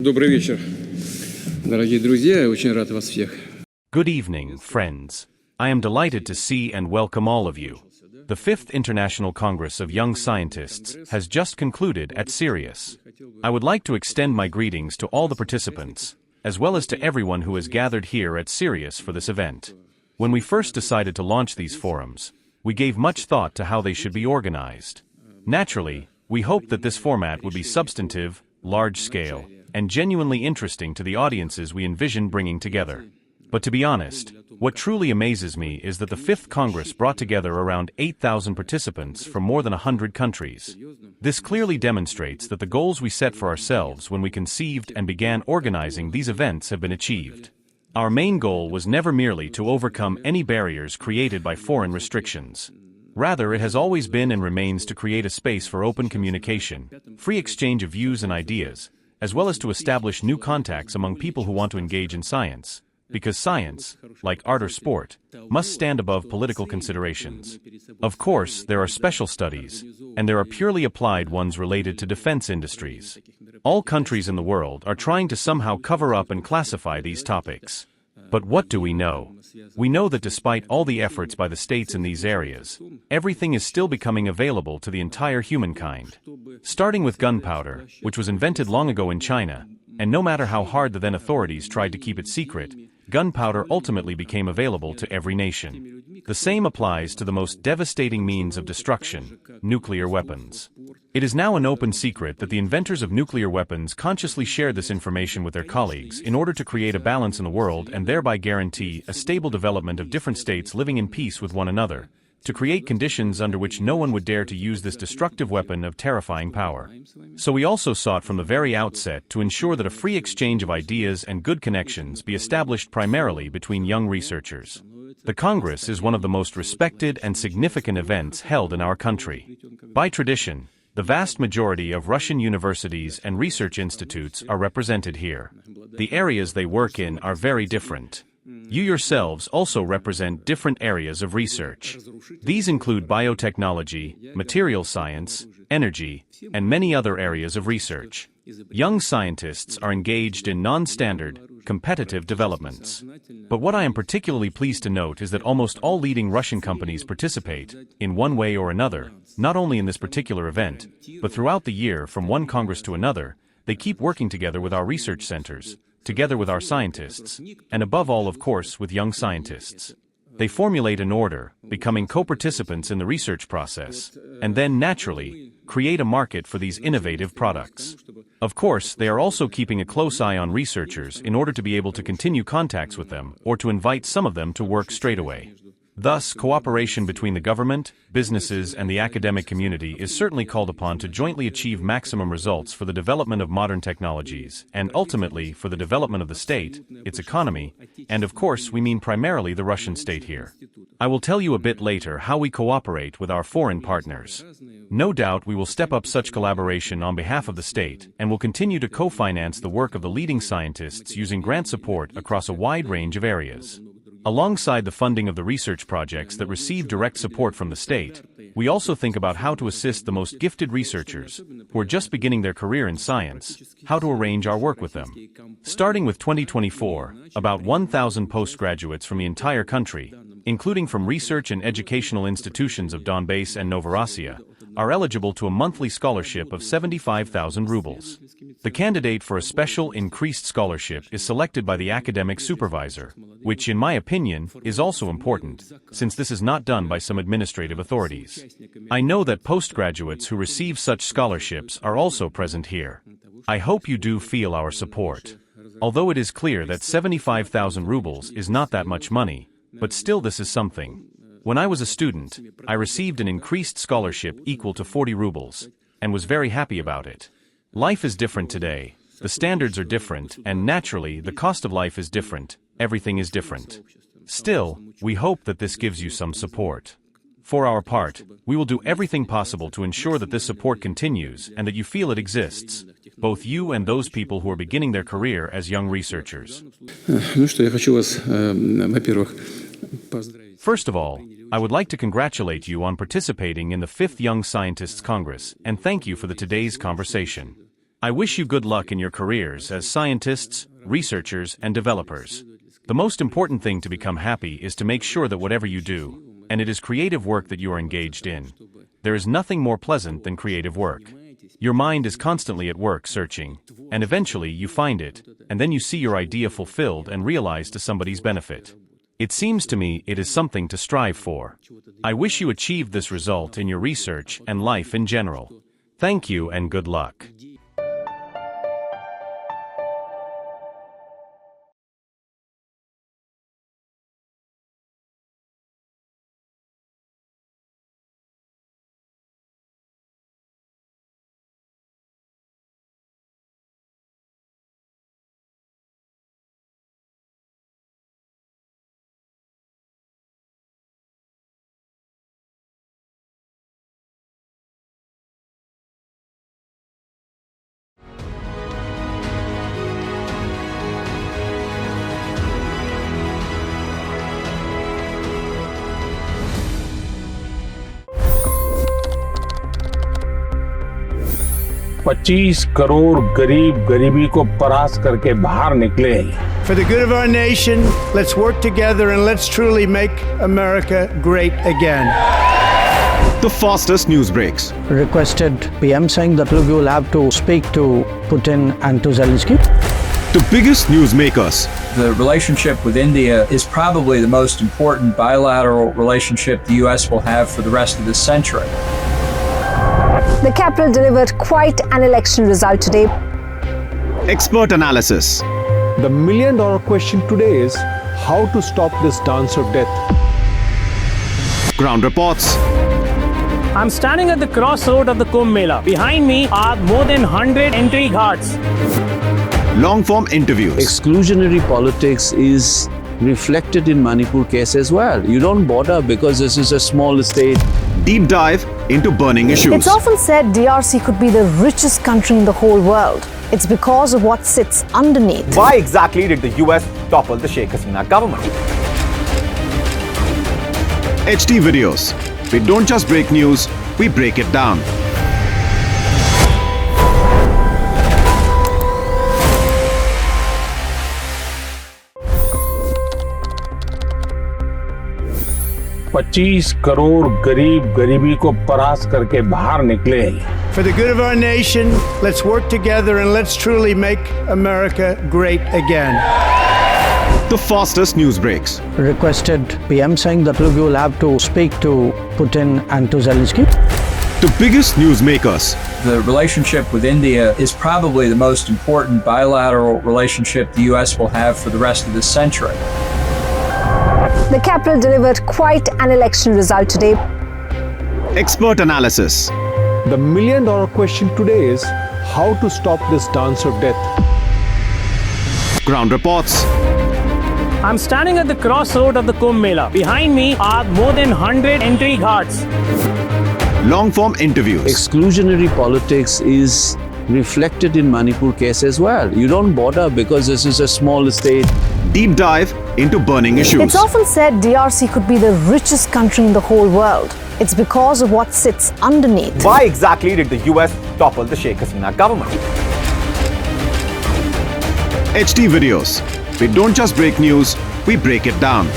Добрый вечер, дорогие друзья, я очень рад вас всех. Good evening, friends. I am delighted to see and welcome all of you. The 5th International Congress of Young Scientists has just concluded at Sirius. I would like to extend my greetings to all the participants, as well as to everyone who has gathered here at Sirius for this event. When we first decided to launch these forums, we gave much thought to how they should be organized. Naturally, we hoped that this format would be substantive, large-scale, and genuinely interesting to the audiences we envision bringing together. But to be honest, what truly amazes me is that the 5th Congress brought together around 8,000 participants from more than 100 countries. This clearly demonstrates that the goals we set for ourselves when we conceived and began organizing these events have been achieved. Our main goal was never merely to overcome any barriers created by foreign restrictions. Rather, it has always been and remains to create a space for open communication, free exchange of views and ideas, as well as to establish new contacts among people who want to engage in science, because science, like art or sport, must stand above political considerations. Of course, there are special studies, and there are purely applied ones related to defense industries. All countries in the world are trying to somehow cover up and classify these topics. But what do we know? We know that despite all the efforts by the states in these areas, everything is still becoming available to the entire humankind. Starting with gunpowder, which was invented long ago in China, and no matter how hard the then authorities tried to keep it secret, gunpowder ultimately became available to every nation. The same applies to the most devastating means of destruction, nuclear weapons. It is now an open secret that the inventors of nuclear weapons consciously shared this information with their colleagues in order to create a balance in the world and thereby guarantee a stable development of different states living in peace with one another, to create conditions under which no one would dare to use this destructive weapon of terrifying power. So we also sought from the very outset to ensure that a free exchange of ideas and good connections be established primarily between young researchers. The Congress is one of the most respected and significant events held in our country. By tradition, the vast majority of Russian universities and research institutes are represented here. The areas they work in are very different. You yourselves also represent different areas of research. These include biotechnology, material science, energy, and many other areas of research. Young scientists are engaged in non-standard, competitive developments. But what I am particularly pleased to note is that almost all leading Russian companies participate, in one way or another, not only in this particular event, but throughout the year from one Congress to another. They keep working together with our research centers, together with our scientists, and above all, of course, with young scientists. They formulate an order, becoming co-participants in the research process, and then, naturally, create a market for these innovative products. Of course, they are also keeping a close eye on researchers in order to be able to continue contacts with them or to invite some of them to work straight away. Thus, cooperation between the government, businesses, and the academic community is certainly called upon to jointly achieve maximum results for the development of modern technologies, and ultimately for the development of the state, its economy, and of course we mean primarily the Russian state here. I will tell you a bit later how we cooperate with our foreign partners. No doubt we will step up such collaboration on behalf of the state, and will continue to co-finance the work of the leading scientists using grant support across a wide range of areas. Alongside the funding of the research projects that receive direct support from the state, we also think about how to assist the most gifted researchers, who are just beginning their career in science, how to arrange our work with them. Starting with 2024, about 1,000 postgraduates from the entire country, including from research and educational institutions of Donbass and Novorossiya, are eligible to a monthly scholarship of 75,000 rubles. The candidate for a special increased scholarship is selected by the academic supervisor, which, in my opinion, is also important, since this is not done by some administrative authorities. I know that postgraduates who receive such scholarships are also present here. I hope you do feel our support. Although it is clear that 75,000 rubles is not that much money, but still this is something. When I was a student, I received an increased scholarship equal to 40 rubles, and was very happy about it. Life is different today, the standards are different, and naturally the cost of life is different, everything is different. Still, we hope that this gives you some support. For our part, we will do everything possible to ensure that this support continues and that you feel it exists, both you and those people who are beginning their career as young researchers. First of all, I would like to congratulate you on participating in the 5th Young Scientists Congress and thank you for today's conversation. I wish you good luck in your careers as scientists, researchers, and developers. The most important thing to become happy is to make sure that whatever you do, and it is creative work that you are engaged in, there is nothing more pleasant than creative work. Your mind is constantly at work searching, and eventually you find it, and then you see your idea fulfilled and realized to somebody's benefit. It seems to me it is something to strive for. I wish you achieved this result in your research and life in general. Thank you and good luck. $25 crore गरीब गरीबी को परास्त करके बाहर निकले। For the good of our nation, let's work together and let's truly make America great again. The fastest news breaks. Requested PM saying that look, you will have to speak to Putin and to Zelensky. The biggest newsmakers. The relationship with India is probably the most important bilateral relationship the U.S. will have for the rest of this century. The capital delivered quite an election result today. Expert analysis. The million-dollar question today is how to stop this dance of death. Ground reports. I'm standing at the crossroad of the Kumbh Mela. Behind me are more than 100 entry ghats. Long-form interviews. Exclusionary politics is reflected in Manipur case as well. You don't bother because this is a small state. Deep dive into burning issues. It's often said DRC could be the richest country in the whole world. It's because of what sits underneath. Why exactly did the US topple the Sheikh Hasina government? HT videos. We don't just break news, we break it down. $25 crore गरीब गरीबी को परास्त करके बाहर निकले। For the good of our nation, let's work together and let's truly make America great again. The fastest news breaks. Requested PM saying that look, you will have to speak to Putin and to Zelensky. The biggest newsmakers. The relationship with India is probably the most important bilateral relationship the U.S. will have for the rest of this century. The capital delivered quite an election result today. Expert analysis. The million-dollar question today is how to stop this dance of death. Ground reports. I'm standing at the crossroad of the Kumbh Mela. Behind me are more than 100 entry ghats. Long-form interviews. Exclusionary politics is reflected in Manipur case as well. You don't bother because this is a small state. Deep dive into burning issues. It's often said DRC could be the richest country in the whole world. It's because of what sits underneath. Why exactly did the US topple the Sheikh Hasina government? HT videos. We don't just break news, we break it down.